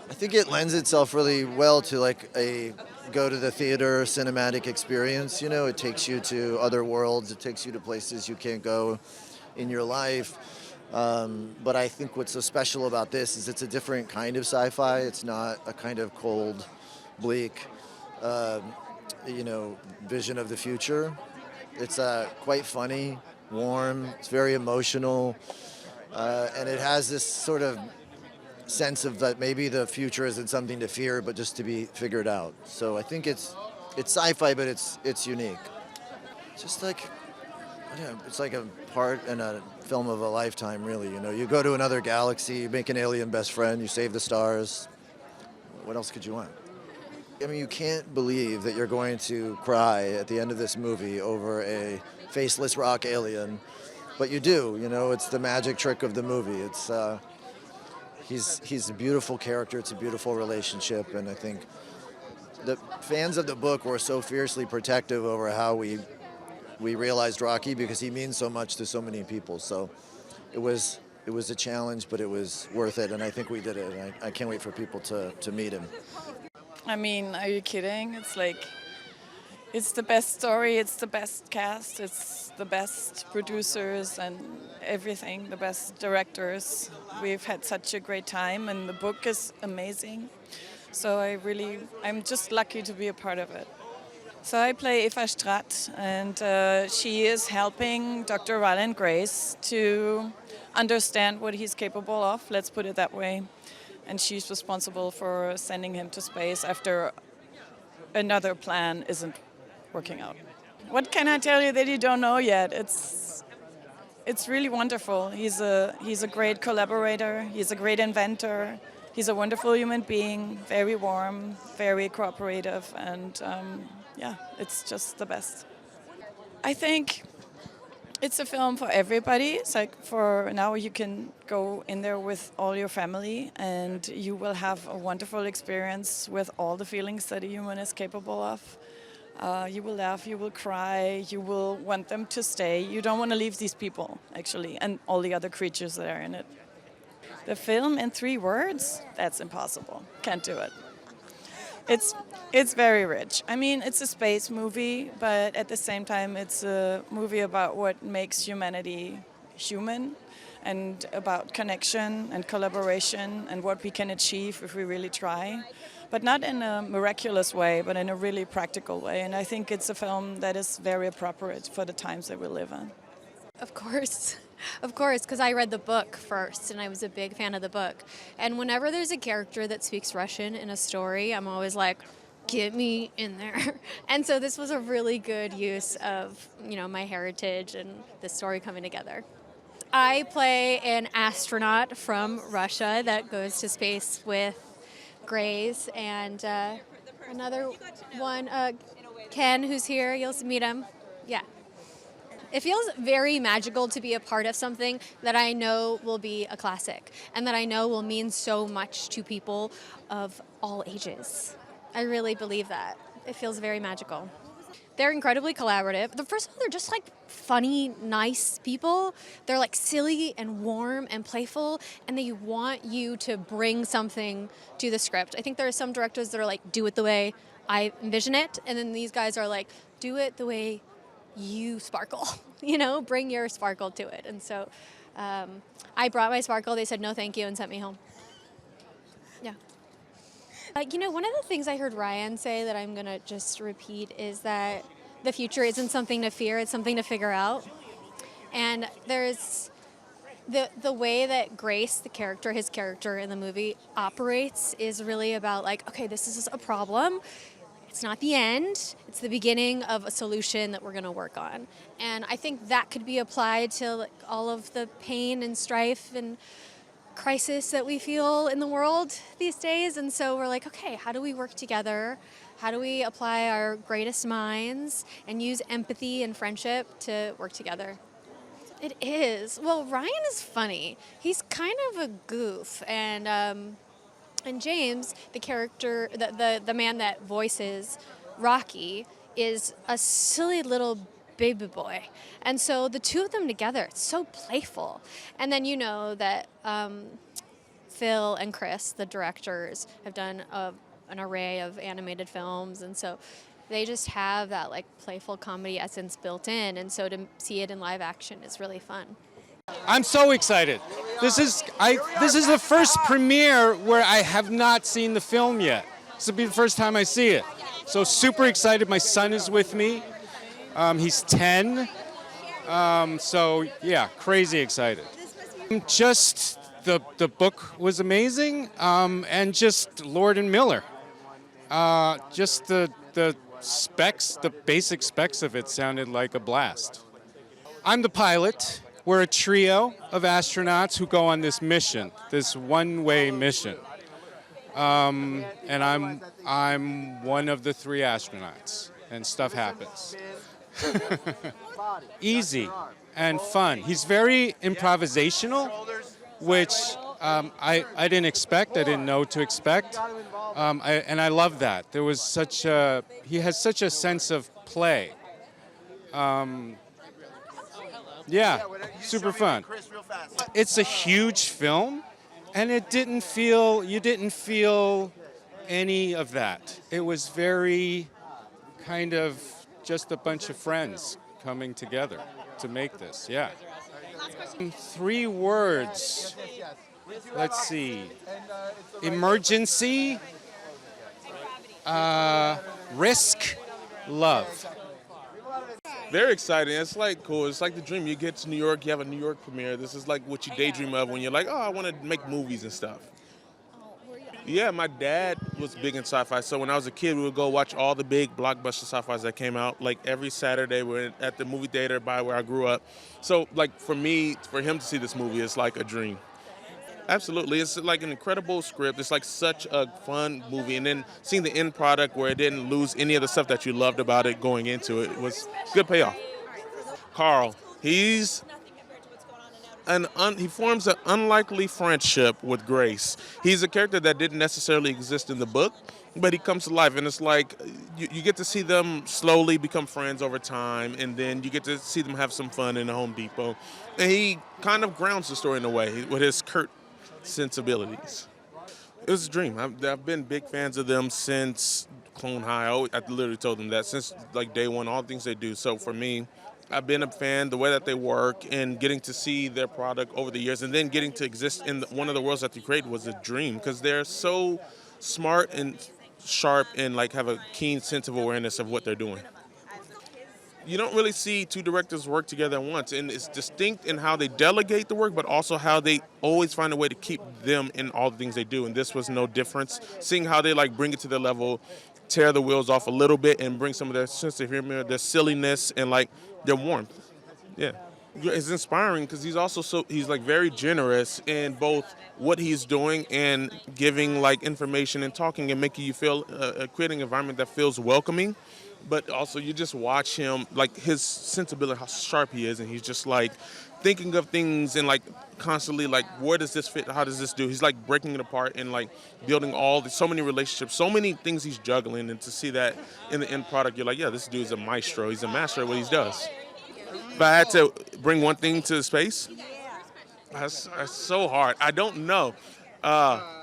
I think it lends itself really well to like a go to the theater cinematic experience. You know, it takes you to other worlds. It takes you to places you can't go in your life. But I think what's so special about this is it's a different kind of sci-fi. It's not a kind of cold, bleak, um, vision of the future. It's quite funny, warm. It's very emotional, and it has this sort of sense of that maybe the future isn't something to fear, but just to be figured out. So I think it's sci-fi, but it's unique. Just like it's like a part in a film of a lifetime, really. You know, you go to another galaxy, you make an alien best friend, you save the stars. What else could you want? I mean, you can't believe that you're going to cry at the end of this movie over a faceless rock alien, but you do. You know, it's the magic trick of the movie. It's he's a beautiful character. It's a beautiful relationship, and I think the fans of the book were so fiercely protective over how we realized Rocky because he means so much to so many people. So it was a challenge, but it was worth it, and I think we did it. And I can't wait for people to meet him. I mean, are you kidding? It's like, it's the best story, it's the best cast, it's the best producers and everything, the best directors. We've had such a great time, and the book is amazing. So I'm just lucky to be a part of it. So I play Eva Stratt, and she is helping Dr. Ryland Grace to understand what he's capable of, let's put it that way. And she's responsible for sending him to space after another plan isn't working out. What can I tell you that you don't know yet? It's really wonderful. He's a great collaborator. He's a great inventor. He's a wonderful human being, very warm, very cooperative, and it's just the best. I think it's a film for everybody. It's like for now you can go in there with all your family and you will have a wonderful experience with all the feelings that a human is capable of. You will laugh, you will cry, you will want them to stay. You don't want to leave these people, actually, and all the other creatures that are in it. The film in 3 words? That's impossible. Can't do it. It's very rich. I mean, it's a space movie, but at the same time, it's a movie about what makes humanity human and about connection and collaboration and what we can achieve if we really try. But not in a miraculous way, but in a really practical way. And I think it's a film that is very appropriate for the times that we live in. Of course, because I read the book first and I was a big fan of the book. And whenever there's a character that speaks Russian in a story, I'm always like, get me in there. And so this was a really good use of, my heritage and the story coming together. I play an astronaut from Russia that goes to space with Grace and another one, Ken, who's here. You'll meet him. Yeah. It feels very magical to be a part of something that I know will be a classic and that I know will mean so much to people of all ages. I really believe that. It feels very magical. They're incredibly collaborative. First of all, they're just like funny, nice people. They're like silly and warm and playful, and they want you to bring something to the script. I think there are some directors that are like, do it the way I envision it, and then these guys are like, do it the way you sparkle, bring your sparkle to it. And so I brought my sparkle. They said no thank you and sent me home. Yeah. One of the things I heard Ryan say that I'm going to just repeat is that the future isn't something to fear, it's something to figure out. And there's the way that Grace, his character in the movie, operates is really about like, okay, this is a problem. It's not the end. It's the beginning of a solution that we're going to work on. And I think that could be applied to all of the pain and strife and crisis that we feel in the world these days. And so we're like, okay, how do we work together? How do we apply our greatest minds and use empathy and friendship to work together? It is. Well, Ryan is funny. He's kind of a goof. And James, the character, the man that voices Rocky, is a silly little baby boy. And so the two of them together, it's so playful. And then that Phil and Chris, the directors, have done an array of animated films, and so they just have that like playful comedy essence built in, and so to see it in live action is really fun. I'm so excited. This is the first premiere where I have not seen the film yet. This will be the first time I see it. So super excited. My son is with me. He's 10. So yeah, crazy excited. Just the book was amazing, and just Lord and Miller. Just the specs, the basic specs of it sounded like a blast. I'm the pilot. We're a trio of astronauts who go on this mission, this one-way mission. And I'm one of the 3 astronauts, and stuff happens. Easy and fun. He's very improvisational, which I didn't expect. I didn't know to expect. And I love that. He has such a sense of play. Yeah, super fun. It's a huge film, and you didn't feel any of that. It was very kind of just a bunch of friends coming together to make this, yeah. 3 words. Let's see. Emergency, risk, love. Very exciting. It's like cool. It's like the dream. You get to New York, you have a New York premiere. This is like what you daydream of when you're like, oh, I want to make movies and stuff. Yeah, my dad was big in sci-fi. So when I was a kid, we would go watch all the big blockbuster sci-fis that came out. Like every Saturday, we're at the movie theater by where I grew up. So like for me, for him to see this movie, it's like a dream. Absolutely. It's like an incredible script. It's like such a fun movie. And then seeing the end product where it didn't lose any of the stuff that you loved about it going into it was good payoff. Carl, he forms an unlikely friendship with Grace. He's a character that didn't necessarily exist in the book, but he comes to life. And it's like you get to see them slowly become friends over time, and then you get to see them have some fun in the Home Depot. And he kind of grounds the story in a way with his curt sensibilities. It was a dream. I've been big fans of them since Clone High. I literally told them that since like day one, all the things they do. So for me, I've been a fan, the way that they work, and getting to see their product over the years, and then getting to exist in one of the worlds that they created was a dream, because they're so smart and sharp and like have a keen sense of awareness of what they're doing. You don't really see 2 directors work together at once, and it's distinct in how they delegate the work, but also how they always find a way to keep them in all the things they do, and this was no difference. Seeing how they like bring it to their level, tear the wheels off a little bit, and bring some of their sense of humor, their silliness, and like their warmth. Yeah. It's inspiring because he's like very generous in both what he's doing and giving like information and talking and making you feel, creating an environment that feels welcoming. But also you just watch him, like his sensibility, how sharp he is, and he's just like thinking of things and like constantly like, where does this fit? How does this do? He's like breaking it apart and like building so many relationships, so many things he's juggling, and to see that in the end product, you're like, yeah, this dude's a maestro. He's a master at what he does. If I had to bring one thing to space, that's so hard. I don't know.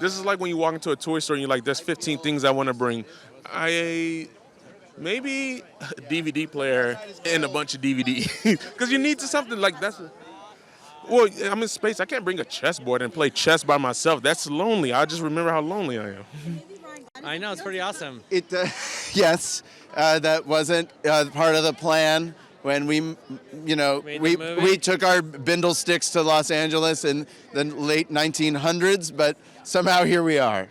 This is like when you walk into a toy store and you're like, there's 15 things I want to bring. Maybe a DVD player and a bunch of DVD. Because you need something like that. Well, I'm in space. I can't bring a chessboard and play chess by myself. That's lonely. I just remember how lonely I am. I know, it's pretty awesome. Yes, that wasn't part of the plan. When we took our bindle sticks to Los Angeles in the late 1900s, but somehow here we are.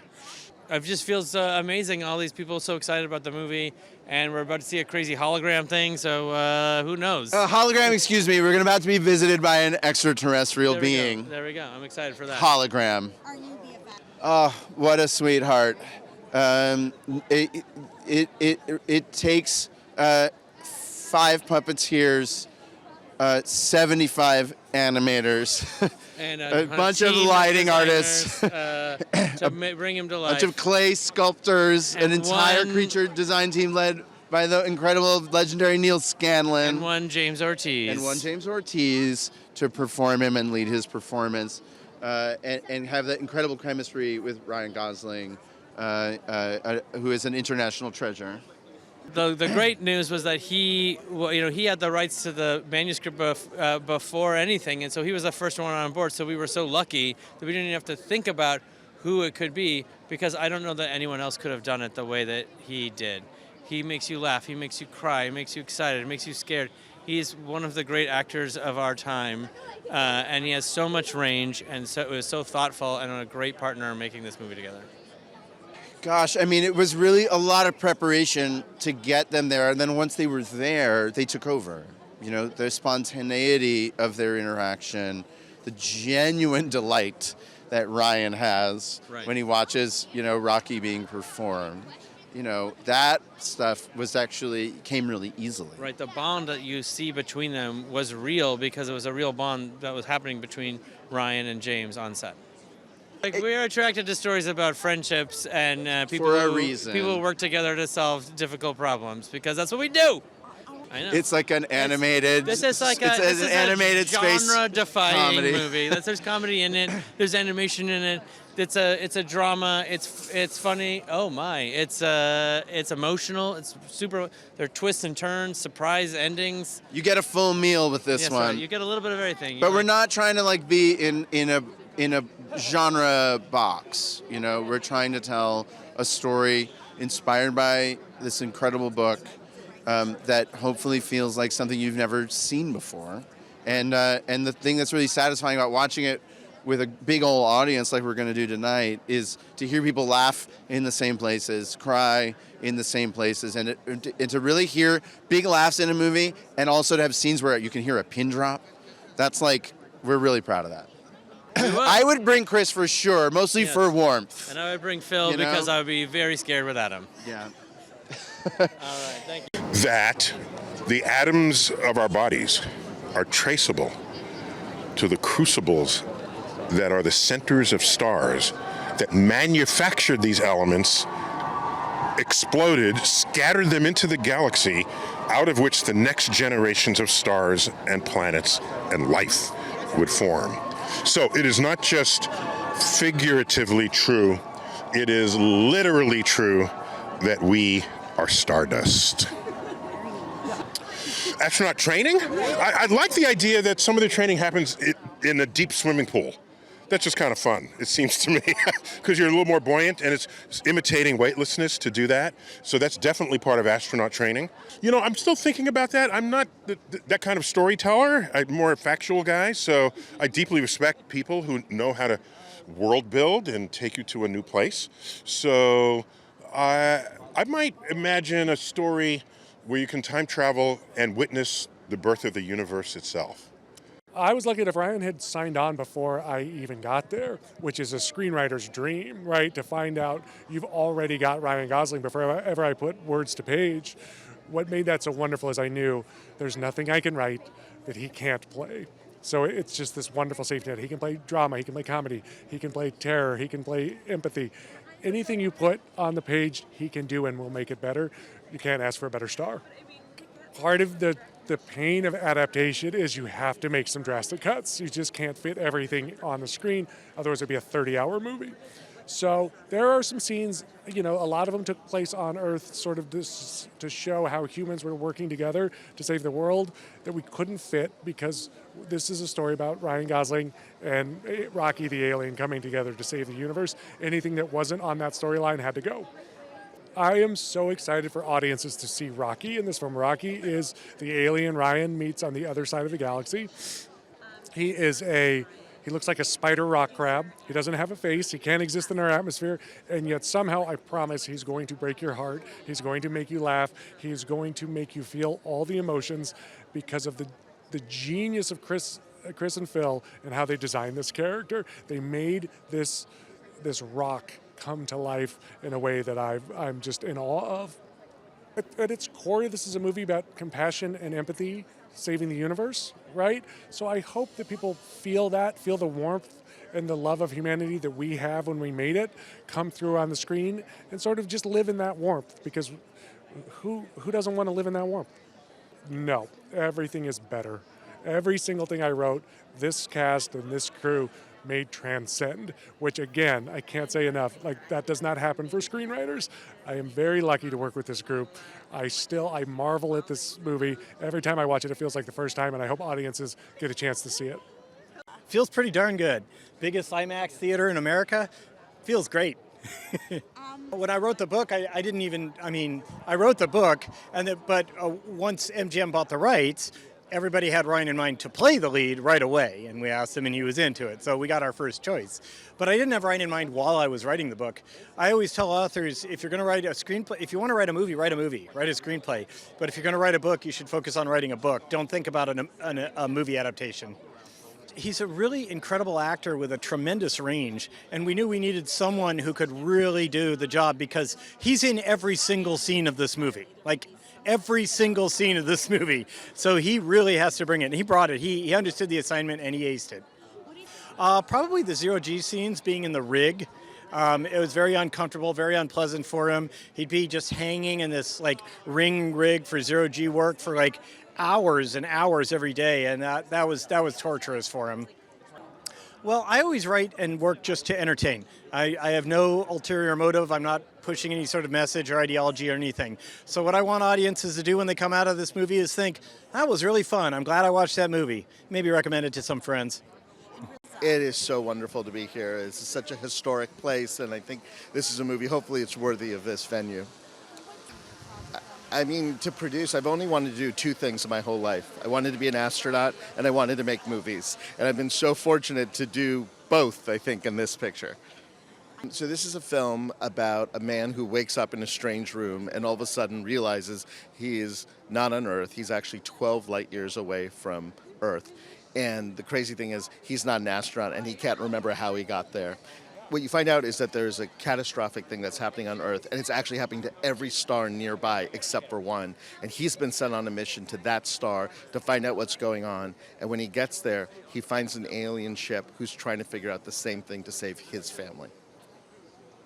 It just feels amazing. All these people are so excited about the movie, and we're about to see a crazy hologram thing, so who knows? Hologram, excuse me. We're about to be visited by an extraterrestrial being. There we go. I'm excited for that. Hologram. Oh, what a sweetheart. It takes 5 puppeteers, 75 animators, and a bunch of lighting artists, to bring him to life. A bunch of clay sculptors, an entire creature design team led by the incredible, legendary Neil Scanlon. And one James Ortiz. To perform him and lead his performance. and have that incredible chemistry with Ryan Gosling, who is an international treasure. The great news was that he had the rights to the manuscript before anything, and so he was the first one on board. So we were so lucky that we didn't even have to think about who it could be, because I don't know that anyone else could have done it the way that he did. He makes you laugh, he makes you cry, he makes you excited, he makes you scared. He's one of the great actors of our time, and he has so much range, and so it was so thoughtful, and a great partner in making this movie together. Gosh, I mean, it was really a lot of preparation to get them there, and then once they were there, they took over. You know, the spontaneity of their interaction, the genuine delight that Ryan has when he watches, Rocky being performed. That stuff came really easily. Right, the bond that you see between them was real because it was a real bond that was happening between Ryan and James on set. Like, we're attracted to stories about friendships and people for a reason. People who work together to solve difficult problems, because that's what we do. I know. It's like an animated. This is like an animated space genre-defying comedy. movie. There's comedy in it. There's animation in it. It's a drama. It's funny. Oh my! It's emotional. It's super. There are twists and turns, surprise endings. You get a full meal with this one. Right. You get a little bit of everything. But we're not trying to be in a genre box. We're trying to tell a story inspired by this incredible book that hopefully feels like something you've never seen before. And the thing that's really satisfying about watching it with a big old audience like we're going to do tonight is to hear people laugh in the same places, cry in the same places, and to really hear big laughs in a movie, and also to have scenes where you can hear a pin drop. That's we're really proud of that. I would bring Chris for sure, mostly for warmth. And I would bring Phil because I would be very scared without him. Yeah. All right, thank you. That the atoms of our bodies are traceable to the crucibles that are the centers of stars that manufactured these elements, exploded, scattered them into the galaxy, out of which the next generations of stars and planets and life would form. So it is not just figuratively true, it is literally true that we are stardust. Astronaut training? I like the idea that some of the training happens in a deep swimming pool. That's just kind of fun, it seems to me, because you're a little more buoyant, and it's imitating weightlessness to do that. So that's definitely part of astronaut training. I'm still thinking about that. I'm not that kind of storyteller. I'm more a factual guy, so I deeply respect people who know how to world build and take you to a new place. So I might imagine a story where you can time travel and witness the birth of the universe itself. I was lucky if Ryan had signed on before I even got there, which is a screenwriter's dream, right? To find out you've already got Ryan Gosling before ever I put words to page. What made that so wonderful is I knew there's nothing I can write that he can't play. So it's just this wonderful safety net. He can play drama, he can play comedy, he can play terror, he can play empathy. Anything you put on the page, he can do and will make it better. You can't ask for a better star. Part of the pain of adaptation is you have to make some drastic cuts. You just can't fit everything on the screen, otherwise it'd be a 30-hour movie. So there are some scenes, a lot of them took place on Earth, sort of to show how humans were working together to save the world, that we couldn't fit because this is a story about Ryan Gosling and Rocky the alien coming together to save the universe. Anything that wasn't on that storyline had to go. I am so excited for audiences to see Rocky in this film. Rocky is the alien Ryan meets on the other side of the galaxy. He looks like a spider rock crab. He doesn't have a face. He can't exist in our atmosphere. And yet somehow, I promise, he's going to break your heart. He's going to make you laugh. He's going to make you feel all the emotions because of the genius of Chris and Phil and how they designed this character. They made this rock come to life in a way that I'm just in awe of. At its core, this is a movie about compassion and empathy, saving the universe, right? So I hope that people feel the warmth and the love of humanity that we have when we made it come through on the screen and sort of just live in that warmth, because who doesn't want to live in that warmth? No, everything is better. Every single thing I wrote, this cast and this crew may transcend, which again, I can't say enough. Like, that does not happen for screenwriters. I am very lucky to work with this group. I marvel at this movie. Every time I watch it, it feels like the first time, and I hope audiences get a chance to see it. Feels pretty darn good. Biggest IMAX theater in America. Feels great. When I wrote the book, I wrote the book, but once MGM bought the rights, everybody had Ryan in mind to play the lead right away, and we asked him and he was into it, so we got our first choice. But I didn't have Ryan in mind while I was writing the book. I always tell authors, if you're going to write a screenplay, if you want to write a movie, write a screenplay. But if you're going to write a book, you should focus on writing a book. Don't think about a movie adaptation. He's a really incredible actor with a tremendous range, and we knew we needed someone who could really do the job because he's in every single scene of this movie. Like, every single scene of this movie. So he really has to bring it. And he brought it. He understood the assignment and he aced it. Probably the zero-G scenes being in the rig. It was very uncomfortable, very unpleasant for him. He'd be just hanging in this like ring rig for zero-G work for like hours and hours every day, and that was torturous for him. Well, I always write and work just to entertain. I have no ulterior motive. I'm not pushing any sort of message or ideology or anything. So what I want audiences to do when they come out of this movie is think, that was really fun. I'm glad I watched that movie. Maybe recommend it to some friends. It is so wonderful to be here. It's such a historic place, and I think this is a movie, hopefully it's worthy of this venue. I mean, to produce, I've only wanted to do two things in my whole life. I wanted to be an astronaut, and I wanted to make movies. And I've been so fortunate to do both, I think, in this picture. So this is a film about a man who wakes up in a strange room and all of a sudden realizes he is not on Earth. He's actually 12 light years away from Earth. And the crazy thing is, he's not an astronaut, and he can't remember how he got there. What you find out is that there's a catastrophic thing that's happening on Earth, and it's actually happening to every star nearby except for one. And he's been sent on a mission to that star to find out what's going on. And when he gets there, he finds an alien ship who's trying to figure out the same thing to save his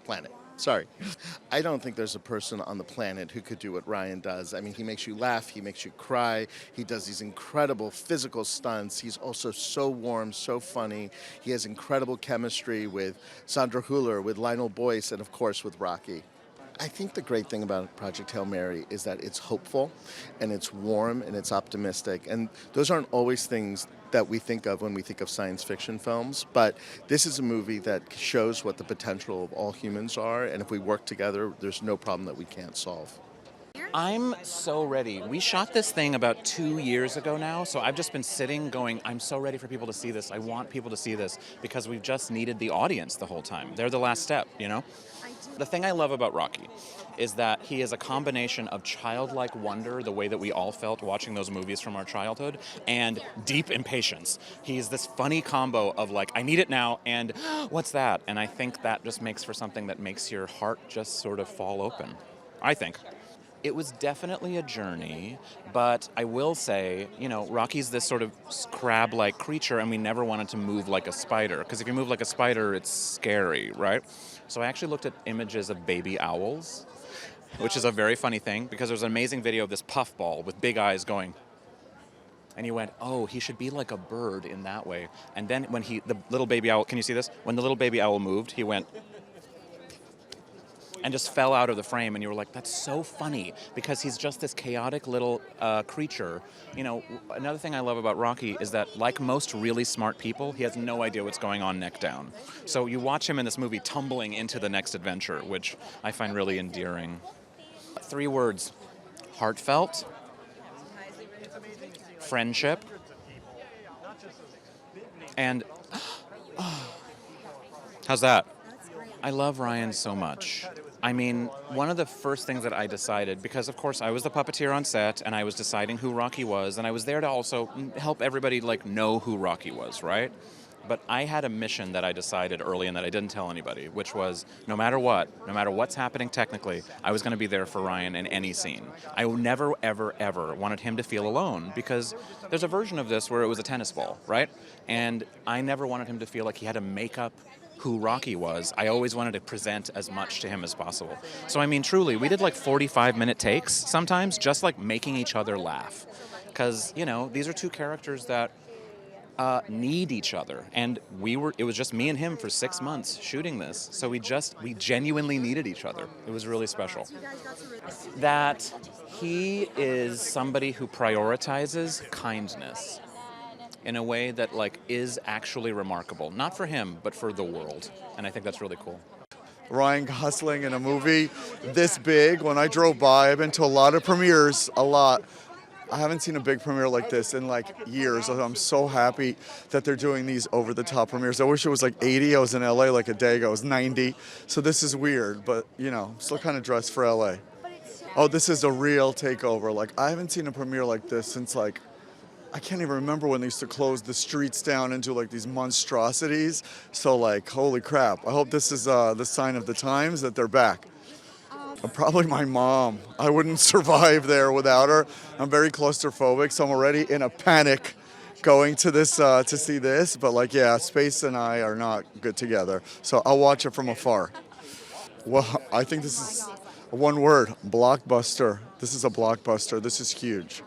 planet. Sorry. I don't think there's a person on the planet who could do what Ryan does. I mean, he makes you laugh, he makes you cry, he does these incredible physical stunts. He's also so warm, so funny. He has incredible chemistry with Sandra Hüller, with Lionel Boyce, and of course with Rocky. I think the great thing about Project Hail Mary is that it's hopeful, and it's warm, and it's optimistic. And those aren't always things that we think of when we think of science fiction films, but this is a movie that shows what the potential of all humans are, and if we work together, there's no problem that we can't solve. I'm so ready. We shot this thing about 2 years ago now, so I've just been sitting going, I'm so ready for people to see this. I want people to see this, because we've just needed the audience the whole time. They're the last step, you know? The thing I love about Rocky is that he is a combination of childlike wonder, the way that we all felt watching those movies from our childhood, and deep impatience. He's this funny combo of like, I need it now, and what's that? And I think that just makes for something that makes your heart just sort of fall open, I think. It was definitely a journey, but I will say, you know, Rocky's this sort of crab-like creature, and we never wanted to move like a spider, because if you move like a spider, it's scary, right? So I actually looked at images of baby owls, which is a very funny thing, because there's an amazing video of this puffball with big eyes going, and he went, oh, he should be like a bird in that way. And then when the little baby owl, can you see this? When the little baby owl moved, he went, and just fell out of the frame, and you were like, that's so funny, because he's just this chaotic little creature. You know, another thing I love about Rocky is that, like most really smart people, he has no idea what's going on neck down. So you watch him in this movie tumbling into the next adventure, which I find really endearing. 3 words: heartfelt, friendship, and how's that? I love Ryan so much. I mean, one of the first things that I decided, because of course I was the puppeteer on set and I was deciding who Rocky was, and I was there to also help everybody like know who Rocky was, right? But I had a mission that I decided early and that I didn't tell anybody, which was no matter what's happening technically, I was going to be there for Ryan in any scene. I never, ever, ever wanted him to feel alone, because there's a version of this where it was a tennis ball, right? And I never wanted him to feel like he had to make up who Rocky was. I always wanted to present as much to him as possible. So I mean, truly, we did like 45-minute takes sometimes, just like making each other laugh. Because, you know, these are two characters that need each other. And it was just me and him for 6 months shooting this. So we genuinely needed each other. It was really special. That he is somebody who prioritizes kindness in a way that is actually remarkable. Not for him, but for the world. And I think that's really cool. Ryan Gosling in a movie this big. When I drove by, I've been to a lot of premieres, a lot. I haven't seen a big premiere like this in years. I'm so happy that they're doing these over-the-top premieres. I wish it was 80. I was in LA a day ago. It was 90. So this is weird, but I'm still kind of dressed for LA. Oh, this is a real takeover. I haven't seen a premiere like this since I can't even remember when they used to close the streets down into these monstrosities. So holy crap. I hope this is the sign of the times that they're back. Probably my mom. I wouldn't survive there without her. I'm very claustrophobic, so I'm already in a panic going to this to see this. But space and I are not good together. So I'll watch it from afar. Well, I think this is one word, blockbuster. This is a blockbuster. This is huge.